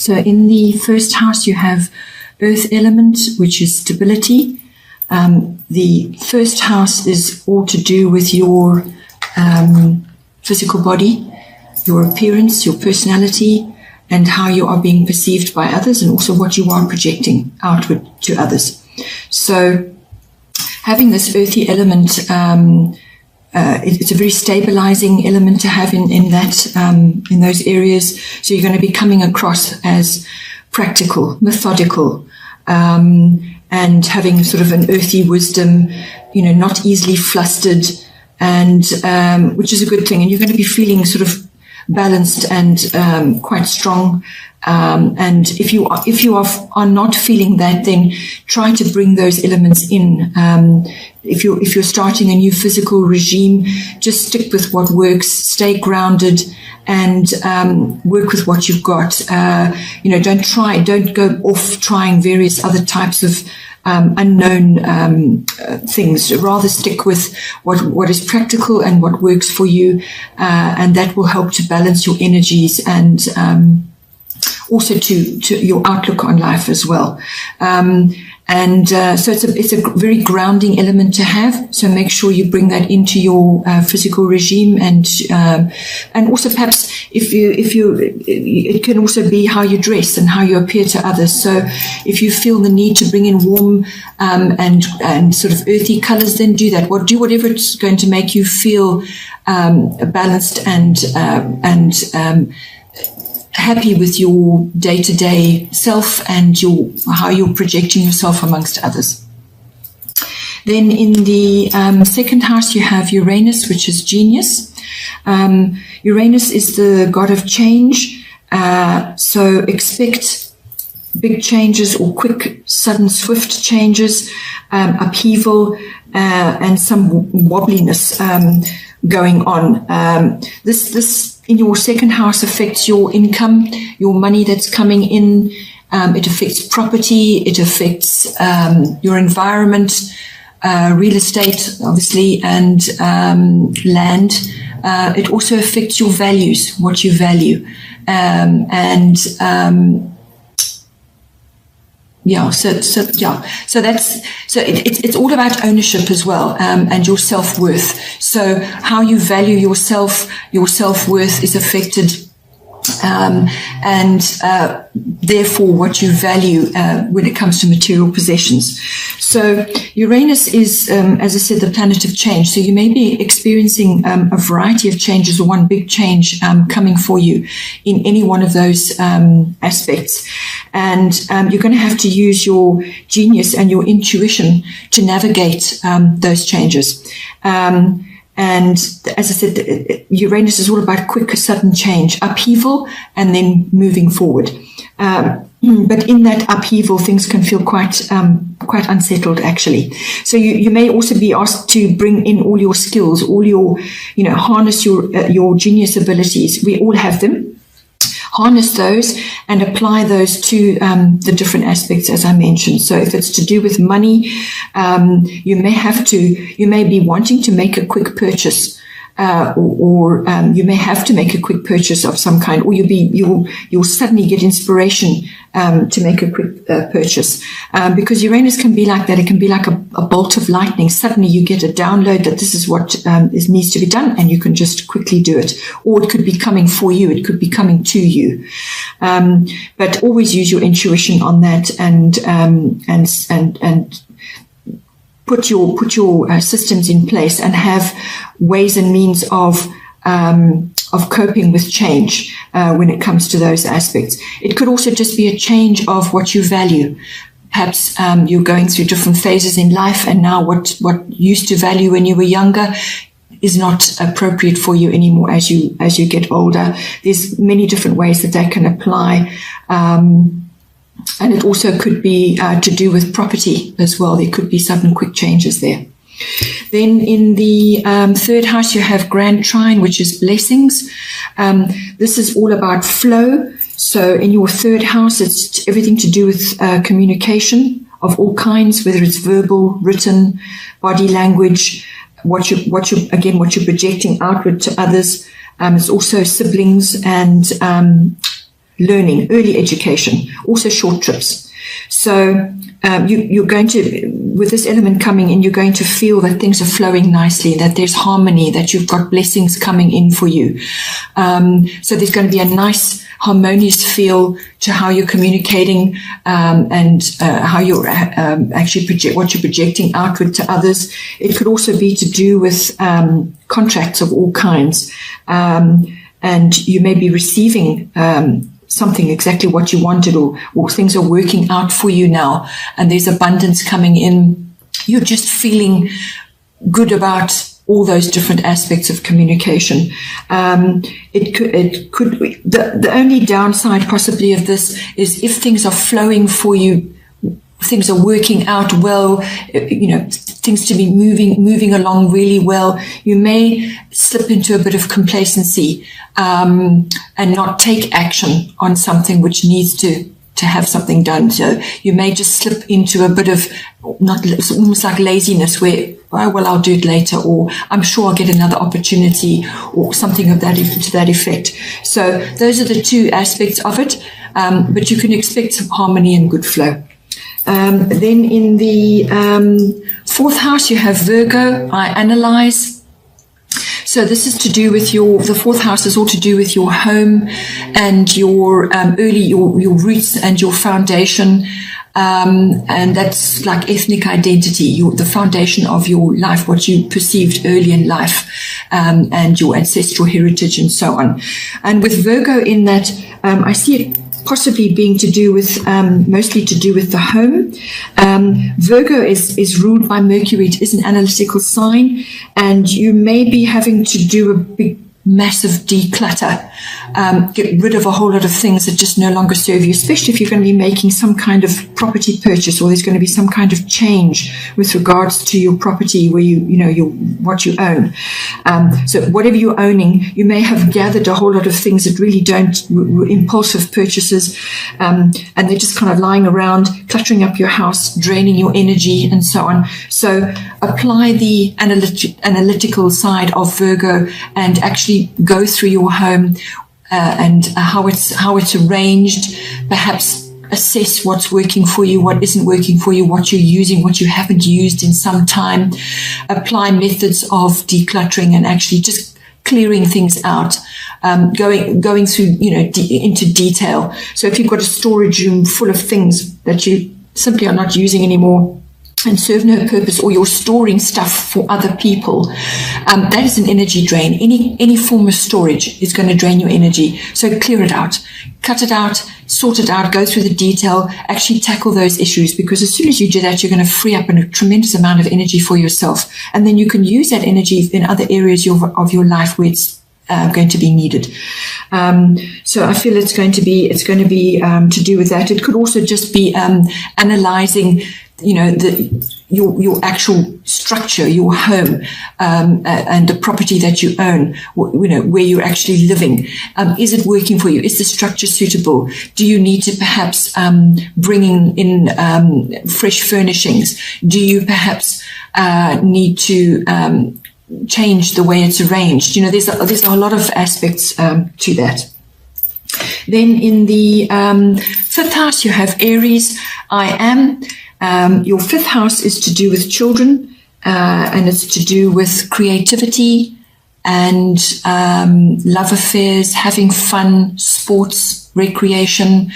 So in the first house, you have earth element, which is stability. The first house is all to do with your physical body, your appearance, your personality, and how you are being perceived by others, and also what you are projecting outward to others. So having this earthy element, it's a very stabilizing element to have in those areas. So you're going to be coming across as practical, methodical, and having sort of an earthy wisdom, not easily flustered, and which is a good thing. And you're going to be feeling sort of balanced and quite strong. And if you are not feeling that, then try to bring those elements in. If you're starting a new physical regime, just stick with what works, stay grounded, and work with what you've got. Don't go off trying various other types of unknown things. Rather stick with what is practical and what works for you, and that will help to balance your energies and also to your outlook on life as well. So it's a very grounding element to have. So make sure you bring that into your physical regime, and also perhaps it can also be how you dress and how you appear to others. So if you feel the need to bring in warm and sort of earthy colors, then do that. Do whatever it's going to make you feel balanced and happy with your day-to-day self and how you're projecting yourself amongst others. Then in the second house, you have Uranus, which is genius. Uranus is the god of change. So expect big changes or quick, sudden, swift changes, upheaval, and some wobbliness going on. This in your second house affects your income, your money that's coming in. It affects property. It affects your environment, real estate, obviously, and land. It also affects your values, what you value, it's all about ownership as well, and your self-worth. So how you value yourself, your self-worth is affected, and therefore what you value when it comes to material possessions. So Uranus is, as I said, the planet of change. So you may be experiencing a variety of changes, or one big change coming for you in any one of those aspects. And you're going to have to use your genius and your intuition to navigate those changes. And as I said, Uranus is all about quick, sudden change, upheaval, and then moving forward. But in that upheaval, things can feel quite unsettled, actually. So you may also be asked to bring in all your skills, all your, harness your genius abilities. We all have them. Harness those and apply those to the different aspects, as I mentioned. So if it's to do with money, you may be wanting to make a quick purchase, or you may have to make a quick purchase of some kind, or you'll suddenly get inspiration to make a quick purchase, because Uranus can be like that. It can be like a bolt of lightning. Suddenly you get a download that this is what needs to be done, and you can just quickly do it. Or it could be coming for you. It could be coming to you. But always use your intuition on that, and put your systems in place, and have ways and means of coping with change when it comes to those aspects. It could also just be a change of what you value. Perhaps you're going through different phases in life, and now what you used to value when you were younger is not appropriate for you anymore as you get older. There's many different ways that can apply. And it also could be to do with property as well. There could be sudden quick changes there. Then in the third house, you have Grand Trine, which is blessings. This is all about flow. So in your third house, it's everything to do with communication of all kinds, whether it's verbal, written, body language, what you're projecting outward to others. It's also siblings and learning, early education, also short trips. So you're going to, with this element coming in, you're going to feel that things are flowing nicely, that there's harmony, that you've got blessings coming in for you. So there's going to be a nice harmonious feel to how you're communicating, and how you're actually what you're projecting outward to others. It could also be to do with contracts of all kinds, and you may be receiving something exactly what you wanted, or things are working out for you now, and there's abundance coming in. You're just feeling good about all those different aspects of communication. It could be the only downside possibly of this is if things are flowing for you, things are working out well, things to be moving along really well, you may slip into a bit of complacency, and not take action on something which needs to have something done. So you may just slip into a bit of almost like laziness, where, oh, well, I'll do it later, or I'm sure I'll get another opportunity, or something of that to that effect. So those are the two aspects of it, but you can expect some harmony and good flow. Then in the fourth house, you have Virgo. I analyze. So this is to do with the fourth house is all to do with your home and your your roots and your foundation. And that's like ethnic identity, the foundation of your life, what you perceived early in life, and your ancestral heritage and so on. And with Virgo in that, I see it possibly being to do with, mostly to do with the home. Virgo is ruled by Mercury. It is an analytical sign, and you may be having to do a big, massive declutter, get rid of a whole lot of things that just no longer serve you, especially if you're going to be making some kind of property purchase, or there's going to be some kind of change with regards to your property where what you own. So whatever you're owning, you may have gathered a whole lot of things that really don't, impulsive purchases, and they're just kind of lying around, cluttering up your house, draining your energy and so on. So apply the analytical side of Virgo and actually go through your home, and how it's arranged. Perhaps assess what's working for you, what isn't working for you, what you're using, what you haven't used in some time. Apply methods of decluttering and actually just clearing things out, going through into detail. So if you've got a storage room full of things that you simply are not using anymore and serve no purpose, or you're storing stuff for other people, that is an energy drain. Any form of storage is going to drain your energy. So clear it out, cut it out, sort it out, go through the detail, actually tackle those issues, because as soon as you do that, you're going to free up a tremendous amount of energy for yourself. And then you can use that energy in other areas of your life where it's going to be needed. So I feel it's going to be to do with that. It could also just be analyzing your actual structure, your home, and the property that you own, where you're actually living. Is it working for you? Is the structure suitable? Do you need to perhaps bring in fresh furnishings? Do you perhaps need to change the way it's arranged? There's a lot of aspects to that. Then in the fifth house, you have Aries. I am. Your fifth house is to do with children, and it's to do with creativity and love affairs, having fun, sports, recreation,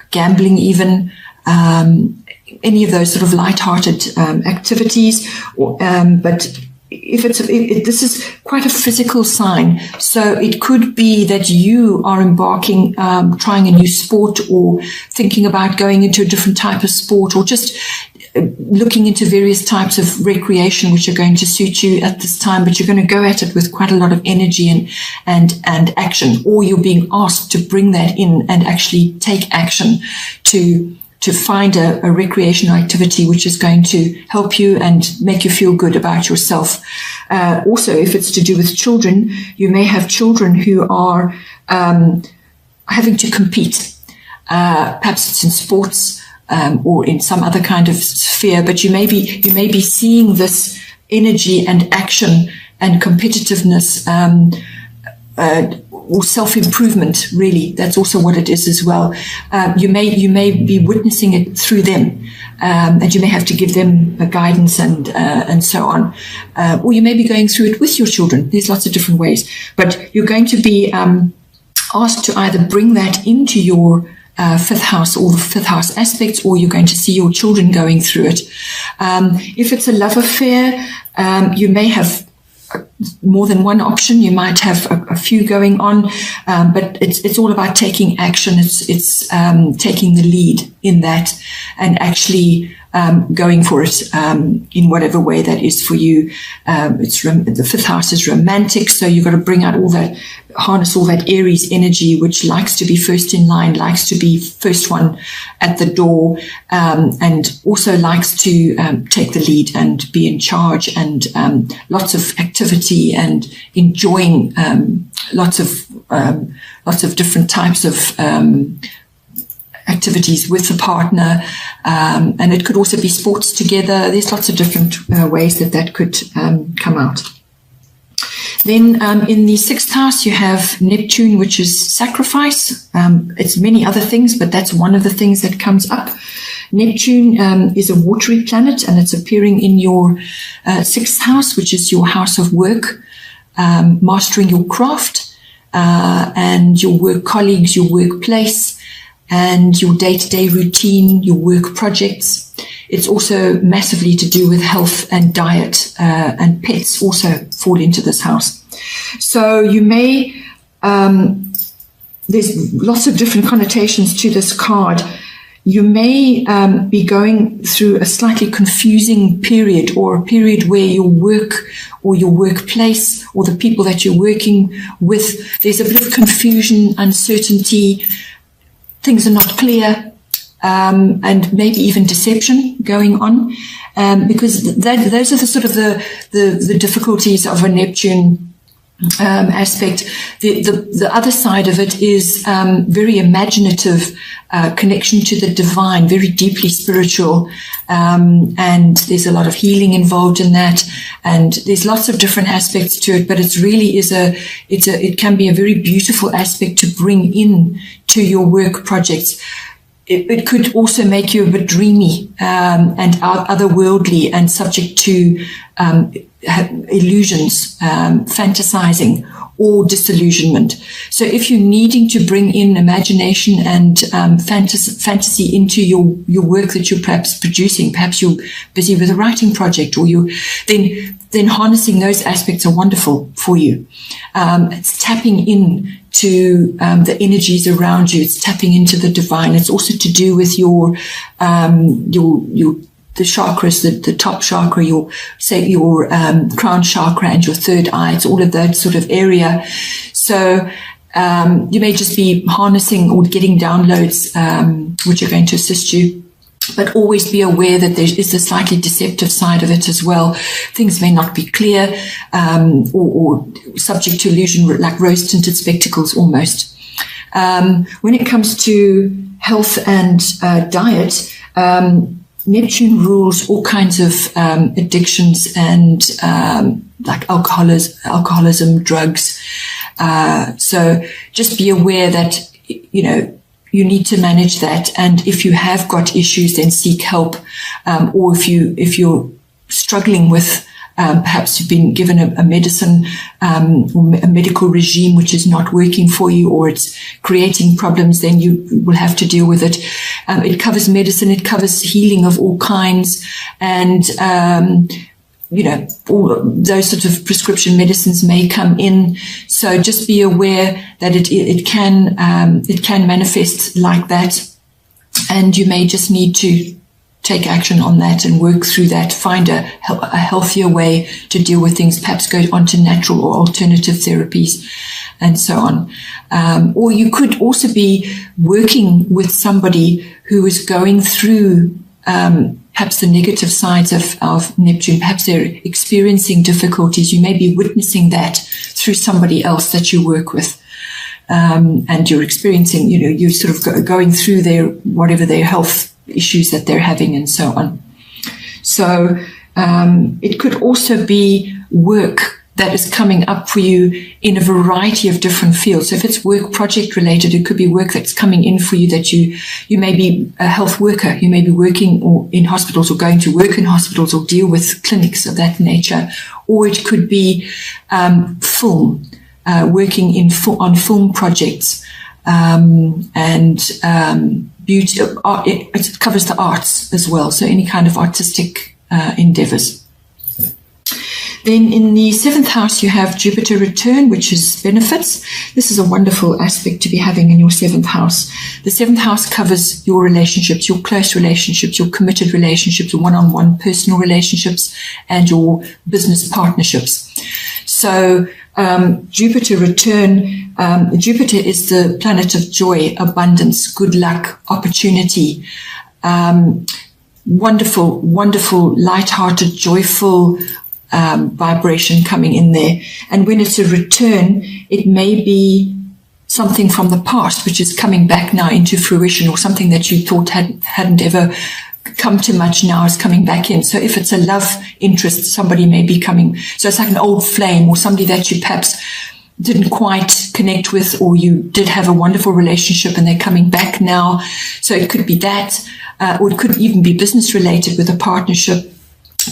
gambling even, any of those sort of light-hearted activities. But this is quite a physical sign, so it could be that you are embarking, trying a new sport, or thinking about going into a different type of sport, or just looking into various types of recreation which are going to suit you at this time, but you're going to go at it with quite a lot of energy and action, or you're being asked to bring that in and actually take action to find a recreational activity which is going to help you and make you feel good about yourself. Also, if it's to do with children, you may have children who are having to compete. Perhaps it's in sports, or in some other kind of sphere, but you may be seeing this energy and action and competitiveness or self-improvement, really. That's also what it is as well. You may be witnessing it through them, and you may have to give them guidance and so on. Or you may be going through it with your children. There's lots of different ways. But you're going to be asked to either bring that into your fifth house or the fifth house aspects, or you're going to see your children going through it. If it's a love affair, you may have more than one option. You might have a few going on, but it's all about taking action. It's taking the lead in that and actually going for it in whatever way that is for you. The fifth house is romantic, so you've got to bring out all that, harness all that Aries energy, which likes to be first in line, likes to be first one at the door, and also likes to take the lead and be in charge, and lots of activity and enjoying lots of different types of activities with the partner, and it could also be sports together. There's lots of different ways that could come out. Then in the sixth house, you have Neptune, which is sacrifice. It's many other things, but that's one of the things that comes up. Neptune is a watery planet, and it's appearing in your sixth house, which is your house of work, mastering your craft, and your work colleagues, your workplace, and your day-to-day routine, your work projects. It's also massively to do with health and diet, and pets also fall into this house. So you may, there's lots of different connotations to this card. You may be going through a slightly confusing period, or a period where your work or your workplace or the people that you're working with, there's a bit of confusion, uncertainty, things are not clear, and maybe even deception going on, because those are the sort of the difficulties of a Neptune aspect. The other side of it is very imaginative, connection to the divine, very deeply spiritual, and there's a lot of healing involved in that, and there's lots of different aspects to it. But it really is it can be a very beautiful aspect to bring in to your work projects. It could also make you a bit dreamy and otherworldly and subject to illusions, fantasizing, or disillusionment. So if you're needing to bring in imagination and fantasy into your work that you're perhaps producing, perhaps you're busy with a writing project, or then harnessing those aspects are wonderful for you. It's tapping in to the energies around you. It's tapping into the divine. It's also to do with the chakras, the top chakra, your crown chakra and your third eye. It's all of that sort of area. So you may just be harnessing or getting downloads which are going to assist you. But always be aware that there is a slightly deceptive side of it as well. Things may not be clear, or subject to illusion, like rose-tinted spectacles almost. When it comes to health and diet, Neptune rules all kinds of addictions and like alcoholism, drugs. So just be aware that, you need to manage that. And if you have got issues, then seek help. Or if you're struggling with, perhaps you've been given a medicine, or a medical regime which is not working for you, or it's creating problems, then you will have to deal with it. It covers medicine, it covers healing of all kinds, and all those sort of prescription medicines may come in. So just be aware that it can manifest like that, and you may just need to take action on that and work through that. Find a healthier way to deal with things. Perhaps go on to natural or alternative therapies, and so on. Or you could also be working with somebody who is going through perhaps the negative sides of Neptune. Perhaps they're experiencing difficulties. You may be witnessing that through somebody else that you work with. And you're experiencing, you're sort of going through their health issues that they're having, and so on. So it could also be work that is coming up for you in a variety of different fields. So if it's work project related, it could be work that's coming in for you that you may be a health worker, you may be working or in hospitals or going to work in hospitals or deal with clinics of that nature. Or it could be film, working on film projects, and beauty. It covers the arts as well, so any kind of artistic endeavors. Then in the 7th house, you have Jupiter return, which is benefits. This is a wonderful aspect to be having in your 7th house. The 7th house covers your relationships, your close relationships, your committed relationships, your one-on-one personal relationships, and your business partnerships. So Jupiter return, Jupiter is the planet of joy, abundance, good luck, opportunity, wonderful, wonderful, light-hearted, joyful vibration coming in there. And when it's a return, it may be something from the past which is coming back now into fruition, or something that you thought hadn't ever come to much now is coming back in. So if it's a love interest, somebody may be coming. So it's like an old flame, or somebody that you perhaps didn't quite connect with, or you did have a wonderful relationship and they're coming back now. So it could be that, or it could even be business related with a partnership.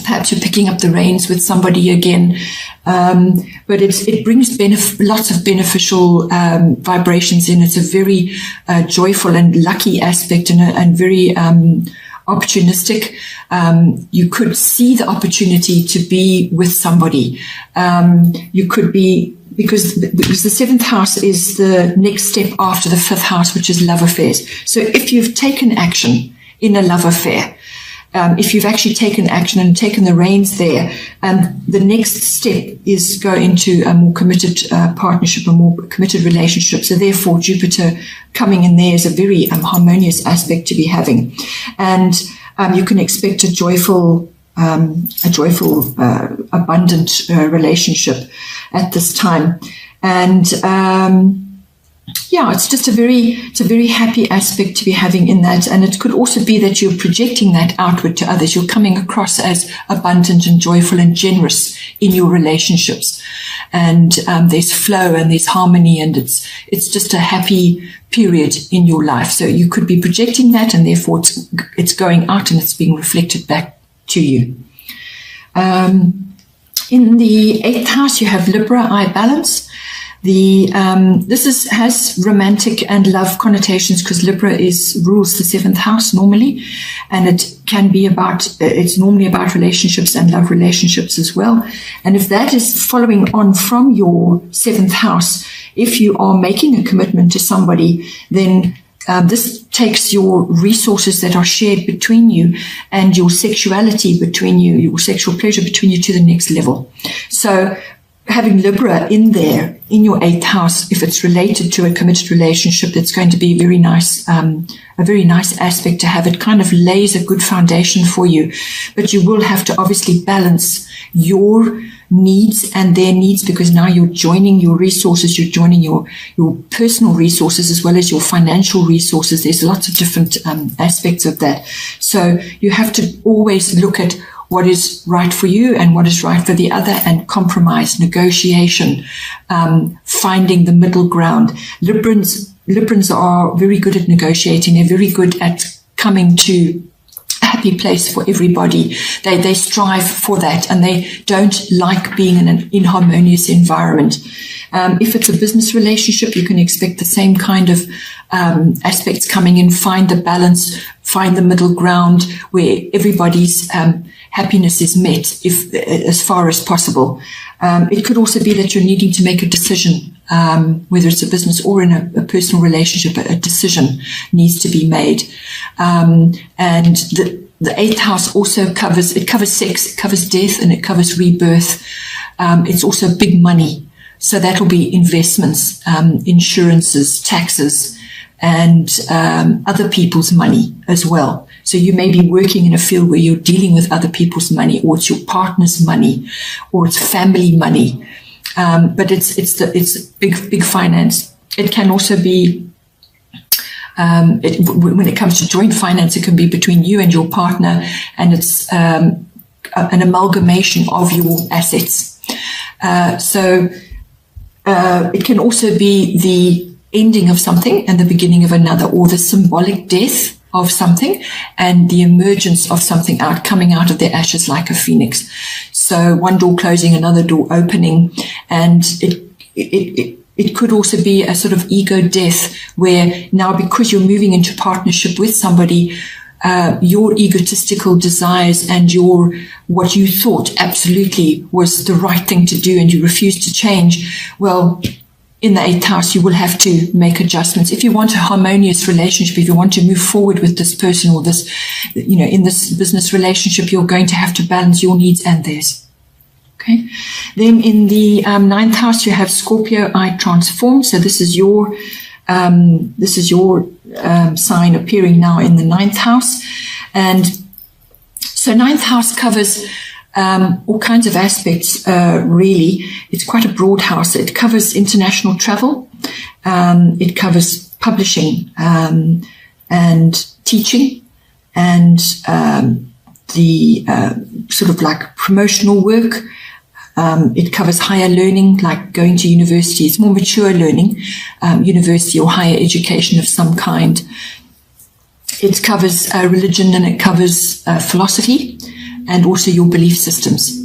Perhaps you're picking up the reins with somebody again, but it brings lots of beneficial vibrations in. It's a very joyful and lucky aspect, and very opportunistic. You could see the opportunity to be with somebody. You could be, because the 7th house is the next step after the 5th house, which is love affairs. So if you've taken action in a love affair, if you've actually taken action and taken the reins there, the next step is go into a more committed partnership, a more committed relationship. So therefore, Jupiter coming in there is a very harmonious aspect to be having. And you can expect a joyful, abundant relationship at this time. And yeah, it's just a very happy aspect to be having in that. And it could also be that you're projecting that outward to others. You're coming across as abundant and joyful and generous in your relationships. And there's flow and there's harmony, and it's just a happy period in your life. So you could be projecting that, and therefore it's going out and it's being reflected back to you. In the 8th house, you have Libra, I balance. This has romantic and love connotations, because Libra rules the 7th house normally, and it's normally about relationships and love relationships as well. And if that is following on from your 7th house, if you are making a commitment to somebody, then this takes your resources that are shared between you and your sexuality between you, your sexual pleasure between you, to the next level. So having Libra in there in your 8th house, if it's related to a committed relationship, that's going to be a very nice aspect to have. It kind of lays a good foundation for you, but you will have to obviously balance your needs and their needs, because now you're joining your resources, you're joining your personal resources as well as your financial resources. There's lots of different aspects of that. So you have to always look at what is right for you and what is right for the other, and compromise, negotiation, finding the middle ground. Librans are very good at negotiating. They're very good at coming to a happy place for everybody. They strive for that, and they don't like being in an inharmonious environment. If it's a business relationship, you can expect the same kind of aspects coming in. Find the balance, find the middle ground where everybody's happiness is met, as far as possible. It could also be that you're needing to make a decision, whether it's a business or in a personal relationship. A decision needs to be made. And the 8th house also covers sex, it covers death, and it covers rebirth. It's also big money. So that'll be investments, insurances, taxes, and other people's money as well. So you may be working in a field where you're dealing with other people's money, or it's your partner's money, or it's family money. But it's big finance. It can also be, when it comes to joint finance, it can be between you and your partner, and it's an amalgamation of your assets. So it can also be the ending of something and the beginning of another, or the symbolic death of something and the emergence of something coming out of the ashes like a phoenix. So one door closing, another door opening, and it could also be a sort of ego death, where now, because you're moving into partnership with somebody, your egotistical desires and what you thought absolutely was the right thing to do and you refused to change, well, in the 8th house, you will have to make adjustments. If you want a harmonious relationship, if you want to move forward with this person or this, in this business relationship, you're going to have to balance your needs and theirs. Okay. Then in the 9th house, you have Scorpio, I transform. So this is your sign appearing now in the 9th house. And so 9th house covers all kinds of aspects, really. It's quite a broad house. It covers international travel. It covers publishing and teaching and the sort of like promotional work. It covers higher learning, like going to university. It's more mature learning, university or higher education of some kind. It covers religion, and it covers philosophy, and also your belief systems.